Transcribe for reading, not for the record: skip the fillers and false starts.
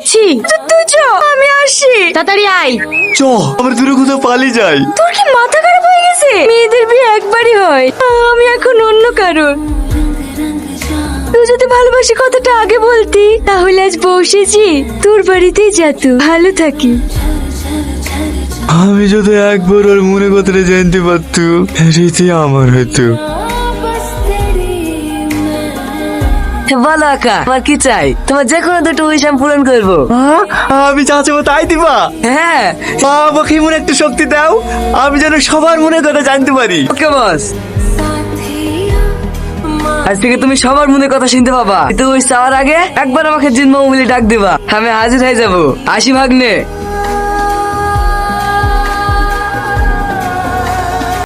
যাচ্ছি। তুই চ, আমি আসি। তাড়াতাড়ি আয়। চ আমরা দূরে কোথাও পালিয়ে যাই। তোর কি মাথা খারাপ হয়ে গেছে? মেয়েদের বিয়ে একবারই হয়, আমি এখন অন্য কারণ। তুই যদি ভালোবাসি কথাটা আগে বলতি, তাহলে আজ বসেছি তোর বাড়িতেই যেত, ভালো থাকি। আমি যদি একবার ওর মনে কথাটা জানতে পারতো, রীতি আমার হতো। বলো আকা, তোমার কি চাই? তোমার যে কোনো দুটো উইশ আমি পূরণ করবো। আমি যা চাবো তাই দিবা? হ্যাঁ। আমাকে এমন একটা শক্তি দাও, আমি যেন সবার মনে কথা জানতে পারি। ওকে বস, আজ থেকে তুমি সবার মনে কথা শুনতে পাবা, কিন্তু ওই চাওয়ার আগে একবার আমাকে জিনমা বলে ডাক দিবা, আমি হাজির হয়ে যাবো। আসি ভাগ্নে।